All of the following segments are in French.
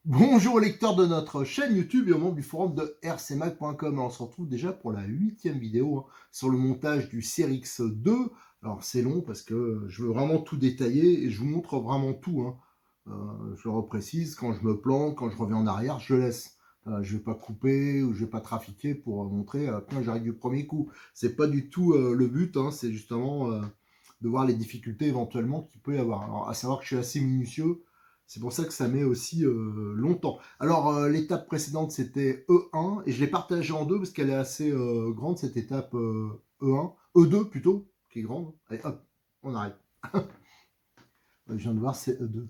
Bonjour lecteurs de notre chaîne YouTube et aux membres du forum de rcmac.com. On se retrouve déjà pour la 8e vidéo sur le montage du CRX 2. Alors c'est long parce que je veux vraiment tout détailler et je vous montre vraiment tout. Je le reprécise, quand je me plante, quand je reviens en arrière, je laisse. Je ne vais pas couper ou je ne vais pas trafiquer pour montrer quand j'arrive du premier coup. C'est pas du tout le but, c'est justement de voir les difficultés éventuellement qu'il peut y avoir. Alors à savoir que je suis assez minutieux. C'est pour ça que ça met aussi longtemps. Alors, l'étape précédente, c'était E1, et je l'ai partagée en deux, parce qu'elle est assez grande, cette étape E1, E2 plutôt, qui est grande. Allez, hop, on arrête. Je viens de voir, c'est E2.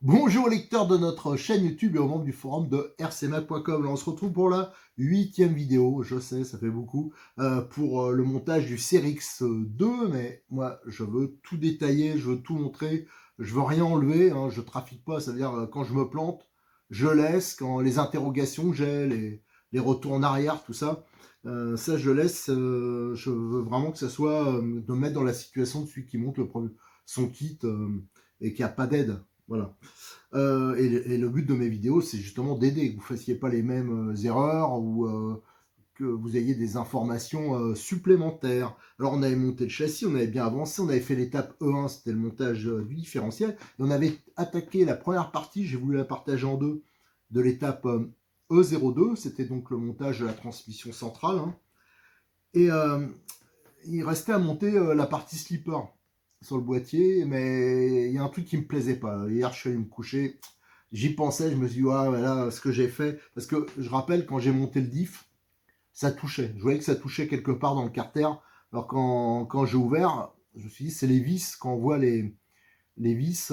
Bonjour lecteurs de notre chaîne YouTube et aux membres du forum de rcmac.com. On se retrouve pour la 8e vidéo, je sais, ça fait beaucoup, pour le montage du CRX 2, mais moi je veux tout détailler, je veux tout montrer, je veux rien enlever, je trafique pas, ça veut dire quand je me plante, je laisse, quand les interrogations que j'ai, les retours en arrière, tout ça, ça je laisse, je veux vraiment que ça soit, de me mettre dans la situation de celui qui monte son kit et qui n'a pas d'aide. Voilà. Et le but de mes vidéos, c'est justement d'aider, que vous ne fassiez pas les mêmes erreurs ou que vous ayez des informations supplémentaires. Alors, on avait monté le châssis, on avait bien avancé, on avait fait l'étape E1, c'était le montage du différentiel. Et on avait attaqué la première partie, j'ai voulu la partager en deux, de l'étape E02, c'était donc le montage de la transmission centrale. Et il restait à monter la partie slipper sur le boîtier, mais il y a un truc qui me plaisait pas. Hier, je suis allé me coucher, j'y pensais, je me suis dit, ah, voilà ce que j'ai fait. Parce que je rappelle, quand j'ai monté le diff, ça touchait. Je voyais que ça touchait quelque part dans le carter. Alors quand j'ai ouvert, je me suis dit, c'est les vis, quand on voit les vis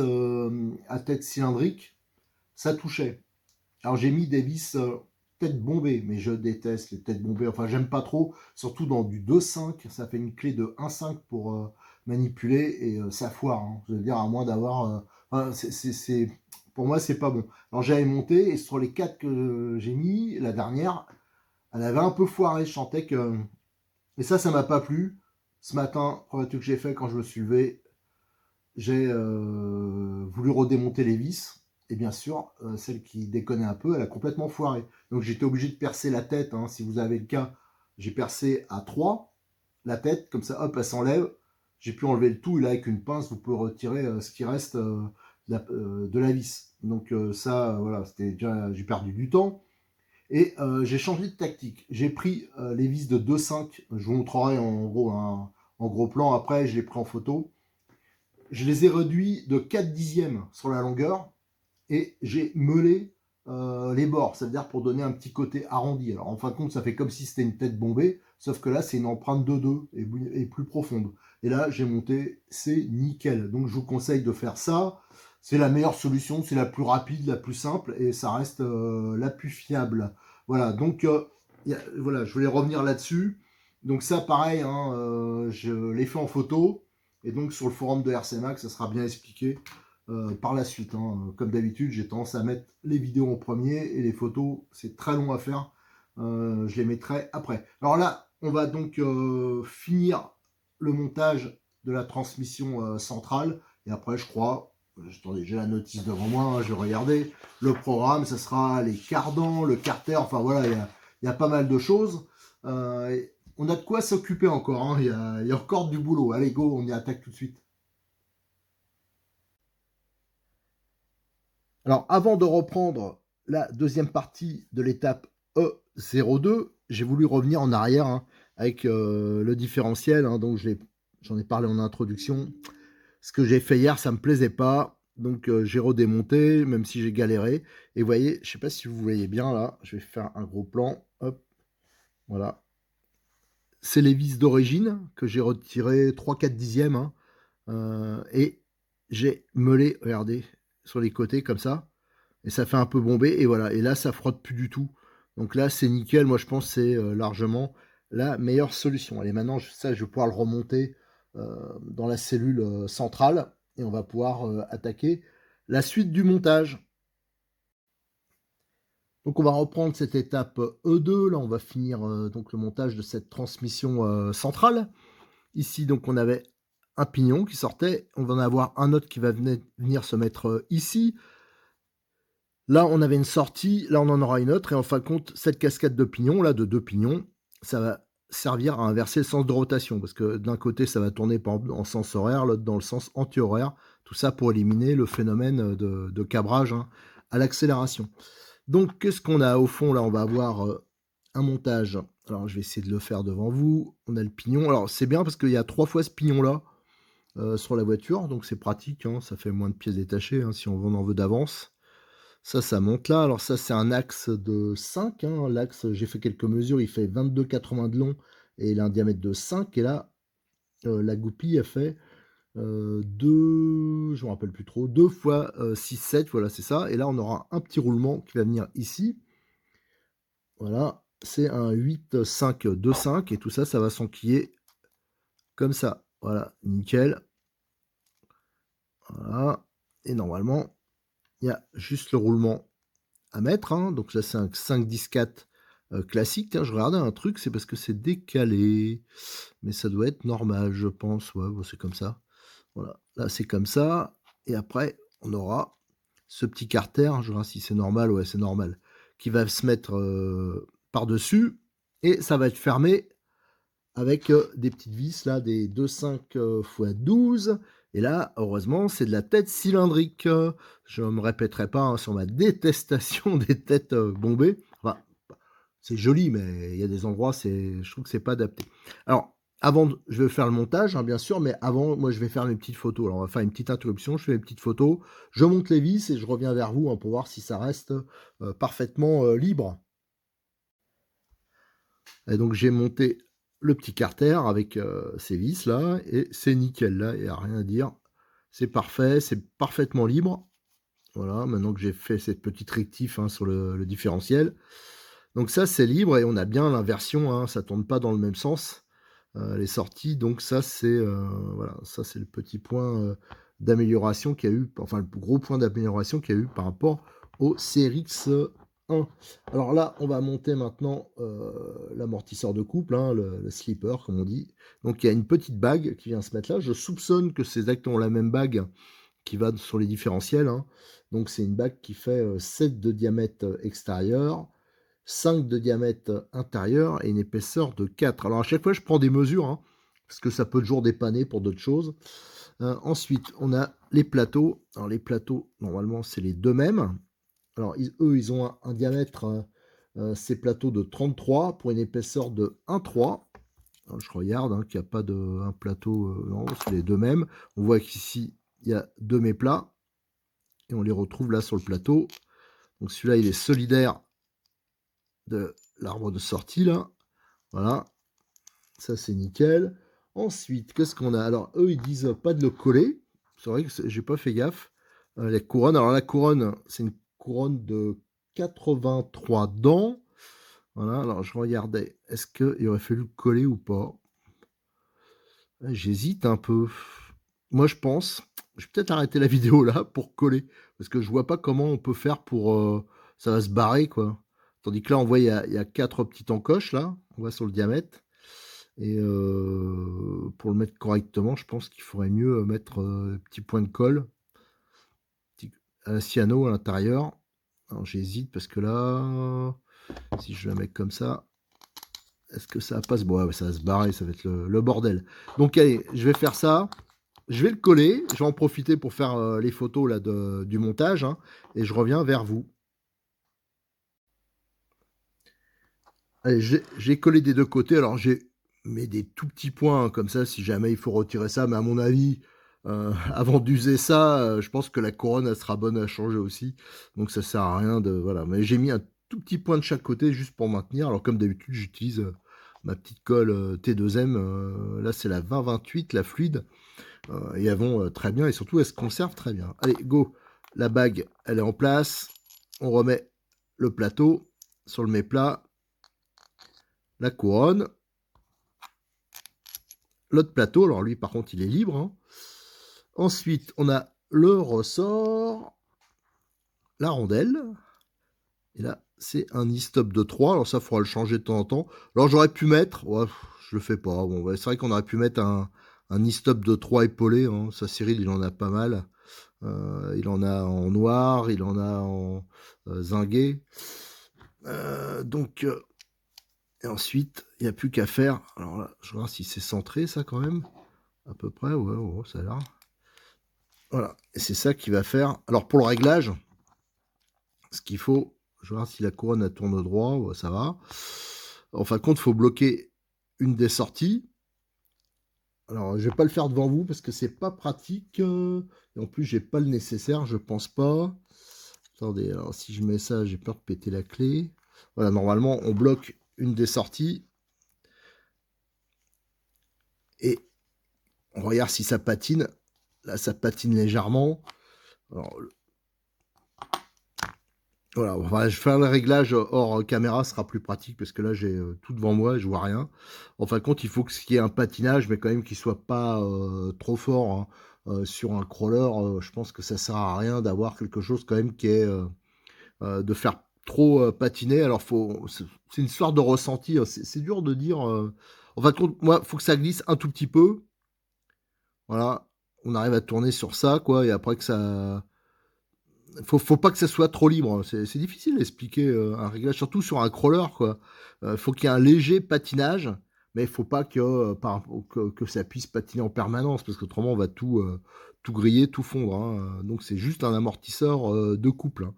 à tête cylindrique, ça touchait. Alors j'ai mis des vis tête bombée, mais je déteste les têtes bombées. Enfin, j'aime pas trop, surtout dans du 2.5. Ça fait une clé de 1.5 pour manipuler et ça foire. Je veux dire, à moins d'avoir. Pour moi, c'est pas bon. Alors j'avais monté et sur les 4 que j'ai mis, la dernière, elle avait un peu foiré. Je sentais que. Et ça m'a pas plu. Ce matin, premier truc que j'ai fait quand je me suis levé, j'ai voulu redémonter les vis. Et bien sûr, celle qui déconnait un peu, elle a complètement foiré. Donc j'étais obligé de percer la tête. Si vous avez le cas, j'ai percé à 3 la tête. Comme ça, hop, elle s'enlève. J'ai pu enlever le tout. Et là, avec une pince, vous pouvez retirer ce qui reste de la vis. Donc ça, voilà, c'était déjà, j'ai perdu du temps. Et j'ai changé de tactique. J'ai pris les vis de 2.5. Je vous montrerai en gros plan. Après, je l'ai pris en photo. Je les ai réduits de 4 dixièmes sur la longueur et j'ai meulé les bords, c'est-à-dire pour donner un petit côté arrondi. Alors en fin de compte, ça fait comme si c'était une tête bombée, sauf que là, c'est une empreinte de 2 et plus profonde. Et là, j'ai monté, c'est nickel. Donc je vous conseille de faire ça. C'est la meilleure solution, c'est la plus rapide, la plus simple et ça reste la plus fiable. Voilà, donc voilà, je voulais revenir là-dessus. Donc ça, pareil, je l'ai fait en photo. Et donc sur le forum de RCMac, ça sera bien expliqué par la suite. Comme d'habitude, j'ai tendance à mettre les vidéos en premier et les photos, c'est très long à faire. Je les mettrai après. Alors là, on va donc finir le montage de la transmission centrale. Et après, je crois, attendez, j'ai la notice devant moi, je vais regarder. Le programme, ça sera les cardans, le carter, enfin voilà, il y a pas mal de choses. On a de quoi s'occuper encore, il y a encore du boulot. Allez, go, on y attaque tout de suite. Alors, avant de reprendre la deuxième partie de l'étape E02, j'ai voulu revenir en arrière avec le différentiel. Donc, j'en ai parlé en introduction. Ce que j'ai fait hier, ça me plaisait pas. Donc, j'ai redémonté, même si j'ai galéré. Et vous voyez, je sais pas si vous voyez bien là, je vais faire un gros plan. Hop, voilà. C'est les vis d'origine que j'ai retiré 3-4 dixièmes. Et j'ai meulé, regardez, sur les côtés comme ça. et ça fait un peu bombé, et voilà, et là ça frotte plus du tout. Donc là c'est nickel, moi je pense que c'est largement la meilleure solution. Allez, maintenant ça je vais pouvoir le remonter dans la cellule centrale, et on va pouvoir attaquer la suite du montage. Donc on va reprendre cette étape E2, là on va finir donc le montage de cette transmission centrale. Ici donc on avait un pignon qui sortait, on va en avoir un autre qui va venir se mettre ici. Là, on avait une sortie, là, on en aura une autre, et en fin de compte, cette cascade de pignons, là, de 2 pignons, ça va servir à inverser le sens de rotation, parce que d'un côté, ça va tourner en sens horaire, l'autre dans le sens anti-horaire, tout ça pour éliminer le phénomène de cabrage hein, à l'accélération. Donc, qu'est-ce qu'on a au fond, là, on va avoir un montage. Alors, je vais essayer de le faire devant vous. On a le pignon. Alors, c'est bien parce qu'il y a 3 fois ce pignon-là sur la voiture, donc c'est pratique, hein, ça fait moins de pièces détachées hein, si on en veut d'avance. Ça monte là. Alors ça, c'est un axe de 5. Hein. L'axe, j'ai fait quelques mesures, il fait 22,80 de long et il a un diamètre de 5. Et là, la goupille a fait 2, je ne me rappelle plus trop, 2 fois 6, 7, voilà, c'est ça. Et là, on aura un petit roulement qui va venir ici. Voilà, c'est un 8, 5, 2, 5. Et tout ça, ça va s'enquiller comme ça. Voilà, nickel. Voilà. Et normalement, il y a juste le roulement à mettre. Hein. Donc là, c'est un 5, 10, 4 classique. Tiens, je regardais un truc, c'est parce que c'est décalé. Mais ça doit être normal, je pense. Ouais, bon, c'est comme ça. Voilà, là, c'est comme ça. Et après, on aura ce petit carter. Je vois si c'est normal. Ouais, c'est normal. Qui va se mettre par-dessus. Et ça va être fermé avec des petites vis, là, des 2,5 x 12. Et là, heureusement, c'est de la tête cylindrique. Je ne me répéterai pas hein, sur ma détestation des têtes bombées. Enfin, c'est joli, mais il y a des endroits, je trouve que c'est pas adapté. Alors, je vais faire le montage, hein, bien sûr, mais avant, moi, je vais faire mes petites photos. Alors, on va faire une petite interruption, je fais mes petites photos, je monte les vis et je reviens vers vous hein, pour voir si ça reste parfaitement libre. Et donc, j'ai monté le petit carter avec ces vis là, et c'est nickel là, il n'y a rien à dire. C'est parfait, c'est parfaitement libre. Voilà, maintenant que j'ai fait cette petite rectif hein, sur le différentiel. Donc ça, c'est libre et on a bien l'inversion, hein, ça tourne pas dans le même sens, les sorties. Donc ça, c'est voilà, ça c'est le petit point d'amélioration qu'il y a eu, enfin le gros point d'amélioration qu'il y a eu par rapport au CRX1. Alors là, on va monter maintenant l'amortisseur de couple, hein, le slipper comme on dit. Donc il y a une petite bague qui vient se mettre là. Je soupçonne que c'est exactement la même bague qui va sur les différentiels. Hein. Donc c'est une bague qui fait 7 de diamètre extérieur, 5 de diamètre intérieur et une épaisseur de 4. Alors à chaque fois, je prends des mesures, hein, parce que ça peut toujours dépanner pour d'autres choses. Ensuite, on a les plateaux. Alors les plateaux, normalement, c'est les deux mêmes. Alors eux, ils ont un diamètre, ces plateaux de 33 pour une épaisseur de 1,3. Alors, je regarde hein, qu'il n'y a pas un plateau, non, c'est les deux mêmes. On voit qu'ici, il y a deux méplats et on les retrouve là sur le plateau. Donc celui-là, il est solidaire de l'arbre de sortie là. Voilà, ça c'est nickel. Ensuite, qu'est-ce qu'on a? Alors eux, ils disent pas de le coller. C'est vrai que j'ai pas fait gaffe. La couronne, alors la couronne, c'est une couronne de 83 dents. Voilà, alors je regardais, est-ce qu'il aurait fallu le coller ou pas? J'hésite un peu. Moi, je vais peut-être arrêter la vidéo là pour coller, parce que je vois pas comment on peut faire pour... ça va se barrer, quoi. Tandis que là, on voit, il y a 4 petites encoches, là, on voit sur le diamètre. Et pour le mettre correctement, je pense qu'il faudrait mieux mettre petit point de colle, petit, cyano à l'intérieur. Alors j'hésite, parce que là, si je la mets comme ça, est-ce que ça passe? Bon, ouais, ça va se barrer, ça va être le bordel. Donc allez, je vais faire ça. Je vais le coller, je vais en profiter pour faire les photos là, du montage, hein, et je reviens vers vous. Allez, j'ai collé des deux côtés, alors j'ai mis des tout petits points hein, comme ça, si jamais il faut retirer ça, mais à mon avis, avant d'user ça, je pense que la couronne, elle sera bonne à changer aussi, donc ça sert à rien de... Voilà, mais j'ai mis un tout petit point de chaque côté juste pour maintenir, alors comme d'habitude, j'utilise ma petite colle T2M, là c'est la 2028, la fluide, et elles vont très bien, et surtout elles se conservent très bien. Allez, go, la bague, elle est en place. on remet le plateau sur le mets-plat, la couronne, l'autre plateau, alors lui par contre il est libre, hein. Ensuite on a le ressort, la rondelle, et là c'est un e-stop de 3, alors ça il faudra le changer de temps en temps. Alors j'aurais pu mettre, ouais, je le fais pas, bon, c'est vrai qu'on aurait pu mettre un e-stop de 3 épaulé, hein. Ça Cyril il en a pas mal, il en a en noir, il en a en zingué, donc et ensuite il n'y a plus qu'à faire, alors là je vois si c'est centré ça quand même, à peu près, ouais, ça a l'air. Voilà, et c'est ça qui va faire. Alors pour le réglage, ce qu'il faut, je vais voir si la couronne elle tourne droit, ouais, ça va. En fin de compte, il faut bloquer une des sorties. Alors je vais pas le faire devant vous parce que c'est pas pratique. Et en plus, j'ai pas le nécessaire, je pense pas. Attendez, alors si je mets ça, j'ai peur de péter la clé. Voilà, normalement, on bloque une des sorties. Et on regarde si ça patine. Là, ça patine légèrement. Alors, voilà, enfin, je vais faire le réglage hors caméra, ce sera plus pratique parce que là j'ai tout devant moi et je vois rien. En fin de compte, il faut qu'il y ait un patinage, mais quand même qu'il soit pas trop fort, hein. Sur un crawler, je pense que ça sert à rien d'avoir quelque chose quand même qui est de faire trop patiner. Alors c'est une histoire de ressenti, hein. C'est dur de dire. En fin de compte, moi, faut que ça glisse un tout petit peu. Voilà, on arrive à tourner sur ça, quoi, et après que ça faut pas que ça soit trop libre. C'est difficile d'expliquer un réglage, surtout sur un crawler, quoi. Faut qu'il y ait un léger patinage, mais il faut pas que ça puisse patiner en permanence, parce qu'autrement on va tout griller, tout fondre, hein. Donc c'est juste un amortisseur de couple,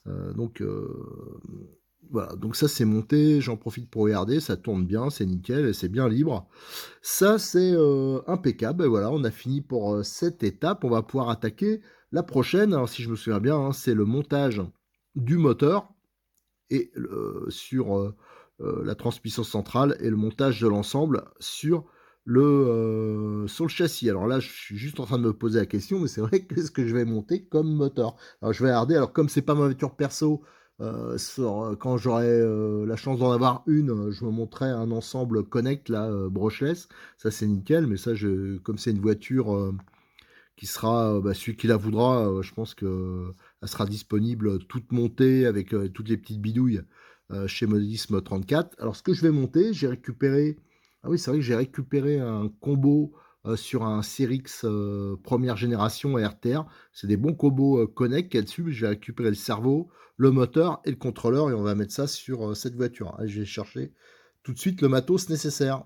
hein. Donc voilà, donc ça c'est monté, j'en profite pour regarder, ça tourne bien, c'est nickel, et c'est bien libre. Ça c'est impeccable, et voilà, on a fini pour cette étape, on va pouvoir attaquer la prochaine. Alors si je me souviens bien, hein, c'est le montage du moteur et sur la transmission centrale et le montage de l'ensemble sur le châssis. Alors là, je suis juste en train de me poser la question, mais c'est vrai que ce que je vais monter comme moteur. Alors je vais regarder, alors comme c'est pas ma voiture perso, quand j'aurai la chance d'en avoir une, je me montrerai un ensemble Connect, là, brushless. Ça c'est nickel, mais ça, comme c'est une voiture qui sera, celui qui la voudra, je pense que elle sera disponible toute montée avec toutes les petites bidouilles chez Modisme 34. Alors ce que je vais monter, j'ai récupéré, ah oui c'est vrai que j'ai récupéré un combo sur un CRX première génération RTR. C'est des bons combos Connect qu'il y a dessus. Je vais récupérer le cerveau, le moteur et le contrôleur et on va mettre ça sur cette voiture. Allez, je vais chercher tout de suite le matos nécessaire.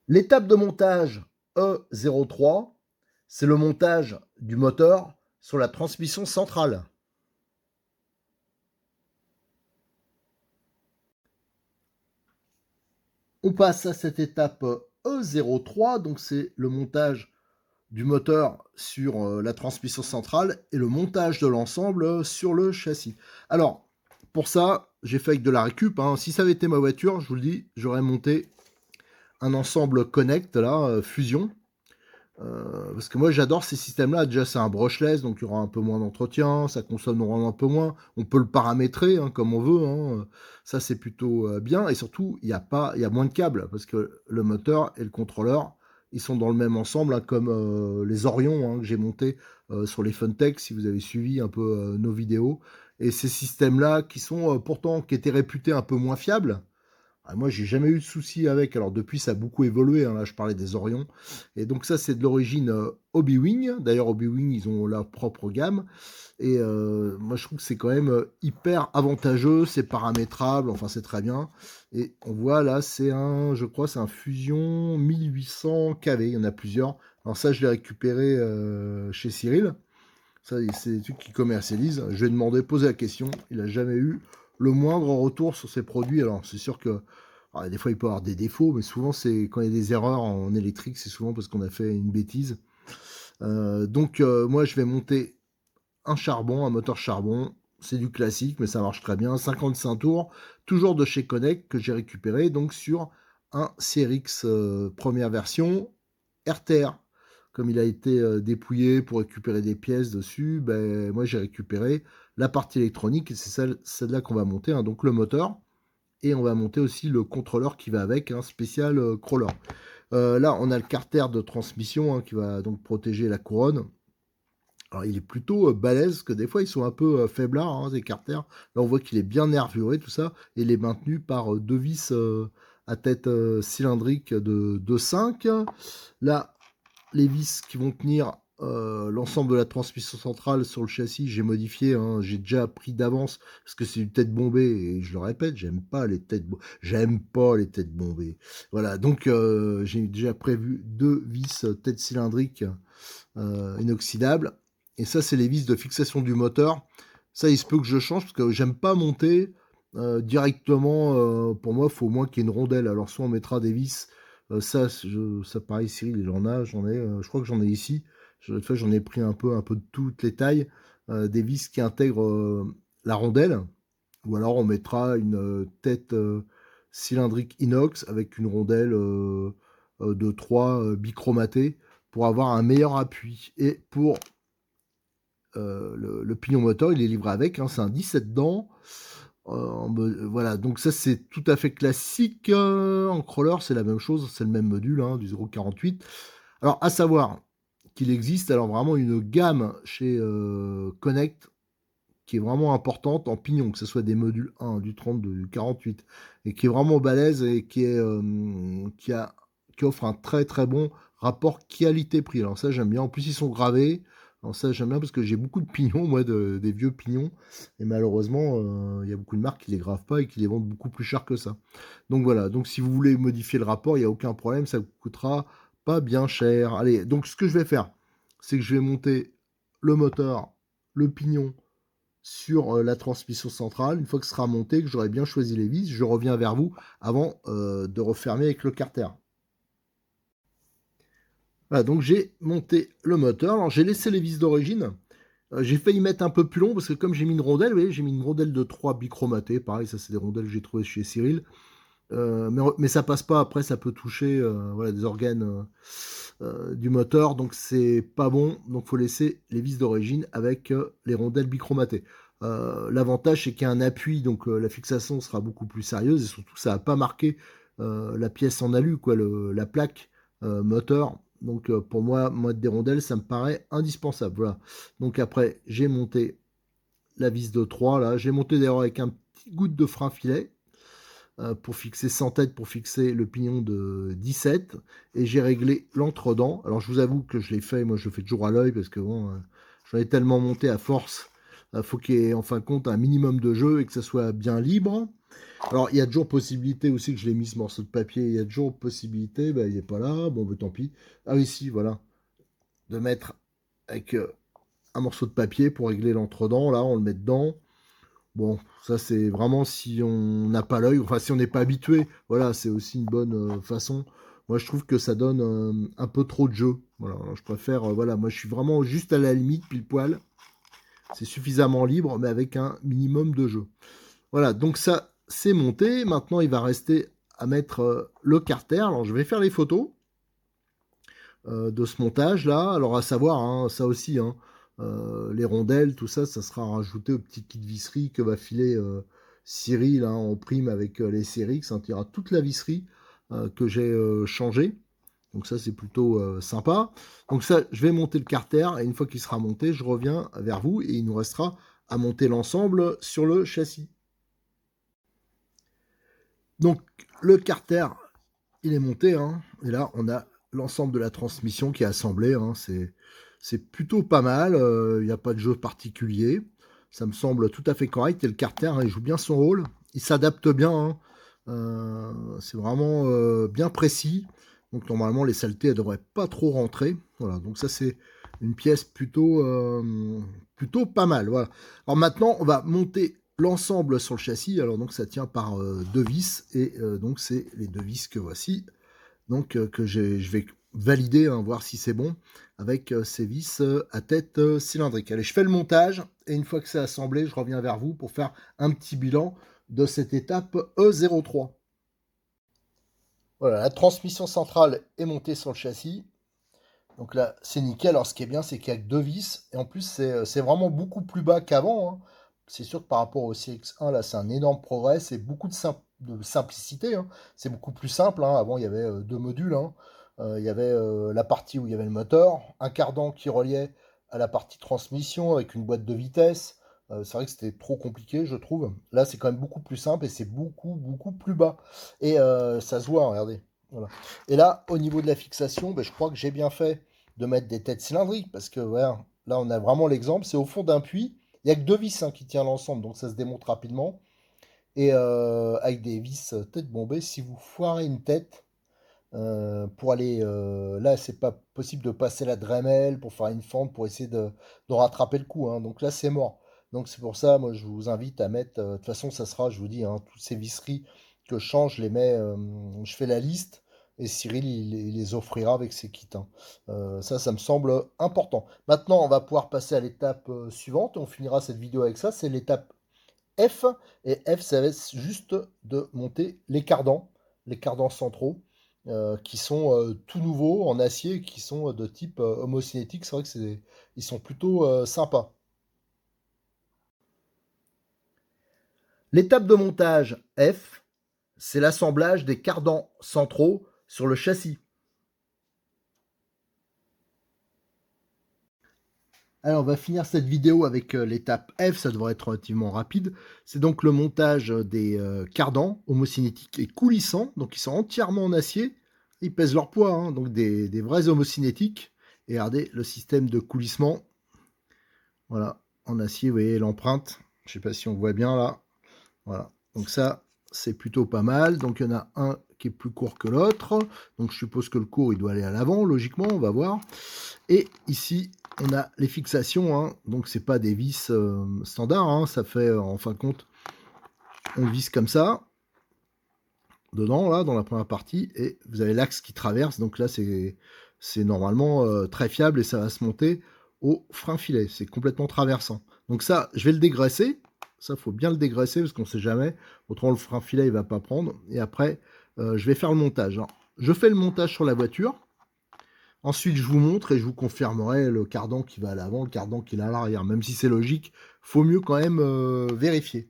L'étape de montage E03, c'est le montage du moteur sur la transmission centrale. On passe à cette étape E03, donc c'est le montage du moteur sur la transmission centrale et le montage de l'ensemble sur le châssis. Alors, pour ça, j'ai fait avec de la récup, hein. Si ça avait été ma voiture, je vous le dis, j'aurais monté un ensemble Connect, là, Fusion. Parce que moi j'adore ces systèmes-là. Déjà c'est un brushless, donc il y aura un peu moins d'entretien, ça consommera un peu moins. On peut le paramétrer hein, comme on veut, hein. Ça c'est plutôt bien. Et surtout il y a moins de câbles parce que le moteur et le contrôleur ils sont dans le même ensemble, hein, comme les Orion hein, que j'ai monté sur les Funtech si vous avez suivi un peu nos vidéos. Et ces systèmes-là qui sont pourtant qui étaient réputés un peu moins fiables. Ah, moi, j'ai jamais eu de soucis avec. Alors, depuis, ça a beaucoup évolué, hein. Là, je parlais des Orions. Et donc, ça, c'est de l'origine Hobby-Wing. D'ailleurs, Hobby-Wing, ils ont leur propre gamme. Et moi, je trouve que c'est quand même hyper avantageux. C'est paramétrable. Enfin, c'est très bien. Et on voit là, je crois, c'est un Fusion 1800 kV. Il y en a plusieurs. Alors, ça, je l'ai récupéré chez Cyril. Ça, c'est des trucs qu'il commercialise. Je lui ai demandé, poser la question. Il n'a jamais eu le moindre retour sur ses produits. Alors, c'est sûr que des fois, il peut y avoir des défauts, mais souvent, c'est quand il y a des erreurs en électrique, c'est souvent parce qu'on a fait une bêtise. Donc, moi, je vais monter un moteur charbon. C'est du classique, mais ça marche très bien. 55 tours, toujours de chez Connect, que j'ai récupéré donc sur un CRX première version RTR. comme il a été dépouillé pour récupérer des pièces dessus, ben, moi j'ai récupéré la partie électronique et c'est celle-là qu'on va monter, hein, donc le moteur. Et on va monter aussi le contrôleur qui va avec, un spécial crawler. Là, on a le carter de transmission, hein, qui va donc protéger la couronne. Alors, il est plutôt balèze, que des fois, ils sont un peu faiblards, hein, ces carters. Là, on voit qu'il est bien nervuré, tout ça. Et il est maintenu par deux vis à tête cylindrique de 5. Là, les vis qui vont tenir l'ensemble de la transmission centrale sur le châssis, j'ai modifié, hein, j'ai déjà pris d'avance parce que c'est une tête bombée et je le répète, j'aime pas les têtes bombées. Voilà, donc j'ai déjà prévu deux vis tête cylindrique inoxydables et ça c'est les vis de fixation du moteur. Ça il se peut que je change parce que j'aime pas monter directement. Pour moi, il faut au moins qu'il y ait une rondelle. Alors soit on mettra des vis. Ça pareil, Cyril, j'en ai, je crois que j'en ai ici. J'en ai pris un peu de toutes les tailles, des vis qui intègrent la rondelle, ou alors on mettra une tête cylindrique inox avec une rondelle de 3 bichromatée pour avoir un meilleur appui. Et pour le pignon moteur, il est livré avec, hein, c'est un 17 dents. Voilà, donc ça c'est tout à fait classique. En crawler, c'est la même chose, c'est le même module, hein, du 0,48. Alors, à savoir qu'il existe alors vraiment une gamme chez Connect qui est vraiment importante en pignon, que ce soit des modules 1, du 32, du 48, et qui est vraiment balèze et qui offre un très très bon rapport qualité-prix. Alors ça j'aime bien. En plus ils sont gravés. Alors ça j'aime bien parce que j'ai beaucoup de pignons, moi, des vieux pignons, et malheureusement il y a beaucoup de marques qui les gravent pas et qui les vendent beaucoup plus cher que ça. Donc voilà. Donc si vous voulez modifier le rapport, il n'y a aucun problème, ça vous coûtera pas bien cher. Allez, donc ce que je vais faire, c'est que je vais monter le moteur, le pignon sur la transmission centrale. Une fois que ce sera monté, que j'aurai bien choisi les vis, je reviens vers vous avant de refermer avec le carter. Voilà, donc j'ai monté le moteur. Alors j'ai laissé les vis d'origine. J'ai failli mettre un peu plus long parce que comme j'ai mis une rondelle, vous voyez, j'ai mis une rondelle de 3 bichromatées. Pareil, ça c'est des rondelles que j'ai trouvées chez Cyril. Mais ça passe pas. Après, ça peut toucher voilà, des organes du moteur, donc c'est pas bon. Donc faut laisser les vis d'origine avec les rondelles bichromatées. L'avantage c'est qu'il y a un appui, donc la fixation sera beaucoup plus sérieuse et surtout ça va pas marquer la pièce en alu, quoi, la plaque moteur. Donc pour moi, des rondelles, ça me paraît indispensable. Voilà. Donc après, j'ai monté la vis de 3 là. J'ai monté d'ailleurs avec un petit goutte de frein filet pour fixer 100 têtes, pour fixer le pignon de 17, et j'ai réglé l'entredent. Alors je vous avoue que je l'ai fait, moi je le fais toujours à l'œil parce que bon, j'en ai tellement monté à force, faut qu'il y ait en fin de compte un minimum de jeu et que ça soit bien libre. Alors il y a toujours possibilité aussi que je l'ai mis ce morceau de papier, il y a toujours possibilité, bah, il n'est pas là, bon bah, tant pis. Ah oui si, voilà, de mettre avec un morceau de papier pour régler l'entredent, là on le met dedans. Bon, ça c'est vraiment si on n'a pas l'œil, enfin si on n'est pas habitué, voilà, c'est aussi une bonne façon. Moi je trouve que ça donne un peu trop de jeu. Voilà, alors, je préfère, voilà, moi je suis vraiment juste à la limite, pile poil. C'est suffisamment libre, mais avec un minimum de jeu. Voilà, donc ça c'est monté. Maintenant il va rester à mettre le carter. Alors je vais faire les photos de ce montage là. Alors à savoir, hein, ça aussi, hein, les rondelles, tout ça, ça sera rajouté au petit kit visserie que va filer Cyril, hein, en prime avec les séries, ça ira toute la visserie que j'ai changée. Donc ça c'est plutôt sympa. Donc ça, je vais monter le carter et une fois qu'il sera monté, je reviens vers vous et il nous restera à monter l'ensemble sur le châssis. Donc le carter, il est monté, hein, et là on a l'ensemble de la transmission qui est assemblée, hein, c'est plutôt pas mal, il n'y a pas de jeu particulier, ça me semble tout à fait correct, et le carter, hein, il joue bien son rôle, il s'adapte bien, hein, c'est vraiment bien précis, donc normalement les saletés elles devraient pas trop rentrer, voilà, donc ça c'est une pièce plutôt pas mal, voilà. Alors maintenant on va monter l'ensemble sur le châssis. Alors donc ça tient par deux vis et donc c'est les deux vis que voici. Donc je vais valider, hein, voir si c'est bon avec ces vis à tête cylindrique. Allez, je fais le montage et une fois que c'est assemblé, je reviens vers vous pour faire un petit bilan de cette étape E03. Voilà, la transmission centrale est montée sur le châssis. Donc là, c'est nickel. Alors, ce qui est bien, c'est qu'il y a que 2 vis. Et en plus, c'est vraiment beaucoup plus bas qu'avant, hein. C'est sûr que par rapport au CX1, là, c'est un énorme progrès. C'est beaucoup de simplicité, hein. C'est beaucoup plus simple, hein. Avant, il y avait 2 modules, hein. Il y avait la partie où il y avait le moteur, un cardan qui reliait à la partie transmission avec une boîte de vitesse. C'est vrai que c'était trop compliqué, je trouve. Là, c'est quand même beaucoup plus simple et c'est beaucoup, beaucoup plus bas. Et ça se voit, hein, regardez. Voilà. Et là, au niveau de la fixation, ben, je crois que j'ai bien fait de mettre des têtes cylindriques parce que voilà, là, on a vraiment l'exemple. C'est au fond d'un puits. Il n'y a que 2 vis, hein, qui tiennent l'ensemble, donc ça se démonte rapidement. Et avec des vis tête bombée, si vous foirez une tête, pour aller là, c'est pas possible de passer la Dremel pour faire une fente pour essayer de rattraper le coup, hein. Donc là, c'est mort. Donc c'est pour ça, moi, je vous invite à mettre. De toute façon, ça sera, je vous dis, hein, toutes ces visseries que je change, je les mets, je fais la liste et Cyril, il les offrira avec ses kits, hein. Ça me semble important. Maintenant, on va pouvoir passer à l'étape suivante. On finira cette vidéo avec ça. C'est l'étape F. Et F, ça va être juste de monter les cardans centraux, qui sont tout nouveaux en acier, qui sont de type homocinétique. C'est vrai que ils sont plutôt sympas. L'étape de montage F, c'est l'assemblage des cardans centraux sur le châssis. Alors, on va finir cette vidéo avec l'étape F, ça devrait être relativement rapide. C'est donc le montage des cardans homocinétiques et coulissants. Donc, ils sont entièrement en acier. Ils pèsent leur poids, hein, donc des vrais homocinétiques. Et regardez le système de coulissement. Voilà, en acier, vous voyez l'empreinte. Je ne sais pas si on voit bien là. Voilà, donc ça, c'est plutôt pas mal. Donc, il y en a un qui est plus court que l'autre. Donc, je suppose que le court, il doit aller à l'avant, logiquement, on va voir. Et ici, on a les fixations, hein. Donc c'est pas des vis standards, hein. Ça fait en fin de compte, on visse comme ça, dedans, là, dans la première partie, et vous avez l'axe qui traverse. Donc là, c'est normalement très fiable et ça va se monter au frein filet. C'est complètement traversant. Donc ça, je vais le dégraisser. Ça, faut bien le dégraisser parce qu'on sait jamais. Autrement, le frein filet, il va pas prendre. Et après, je vais faire le montage. Alors, je fais le montage sur la voiture. Ensuite, je vous montre et je vous confirmerai le cardan qui va à l'avant, le cardan qui est à l'arrière. Même si c'est logique, faut mieux quand même vérifier.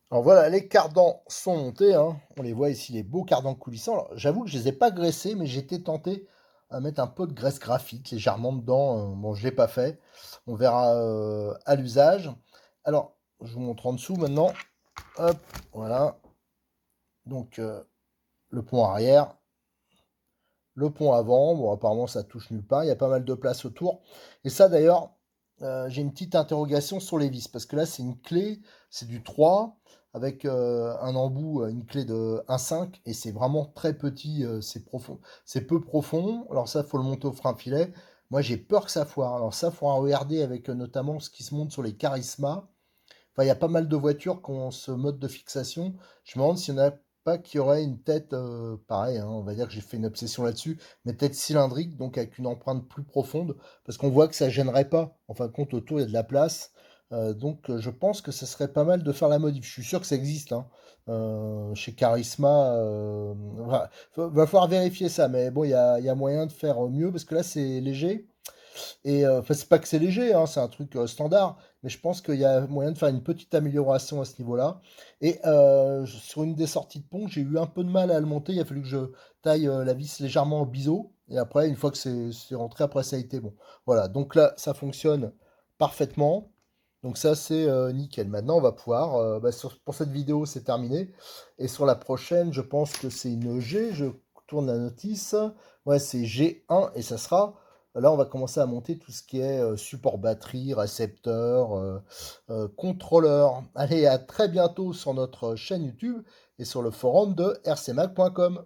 Alors voilà, les cardans sont montés, hein. On les voit ici, les beaux cardans coulissants. J'avoue que je les ai pas graissés, mais j'étais tenté à mettre un peu de graisse graphite légèrement dedans. Bon, je l'ai pas fait. On verra à l'usage. Alors, je vous montre en dessous maintenant. Hop, voilà. Donc, le pont arrière. Le pont avant, bon apparemment ça touche nulle part, il y a pas mal de place autour. Et ça d'ailleurs, j'ai une petite interrogation sur les vis, parce que là c'est une clé, c'est du 3, avec un embout, une clé de 1,5, et c'est vraiment très petit, c'est profond, c'est peu profond. Alors ça, faut le monter au frein filet. Moi j'ai peur que ça foire. Alors ça, faut regarder avec notamment ce qui se monte sur les Charisma. Enfin, il y a pas mal de voitures qui ont ce mode de fixation. Je me demande s'il n'y en a pas qui aurait une tête, pareil, hein, on va dire que j'ai fait une obsession là-dessus, mais tête cylindrique, donc avec une empreinte plus profonde, parce qu'on voit que ça gênerait pas. En fin de compte, autour, il y a de la place. Donc, je pense que ce serait pas mal de faire la modif. Je suis sûr que ça existe, hein. Chez Charisma. Va falloir vérifier ça, mais bon, il y a moyen de faire mieux, parce que là, c'est léger. Et enfin, c'est pas que c'est léger, hein, c'est un truc standard, mais je pense qu'il y a moyen de faire une petite amélioration à ce niveau-là. Et sur une des sorties de pont, j'ai eu un peu de mal à le monter. Il a fallu que je taille la vis légèrement au biseau. Et après, une fois que c'est rentré, après ça a été bon. Voilà, donc là, ça fonctionne parfaitement. Donc ça, c'est nickel. Maintenant, on va pouvoir... pour cette vidéo, c'est terminé. Et sur la prochaine, je pense que c'est une G. Je tourne la notice. Ouais, c'est G1 et ça sera... Là, on va commencer à monter tout ce qui est support batterie, récepteur, contrôleur. Allez, à très bientôt sur notre chaîne YouTube et sur le forum de rcmac.com.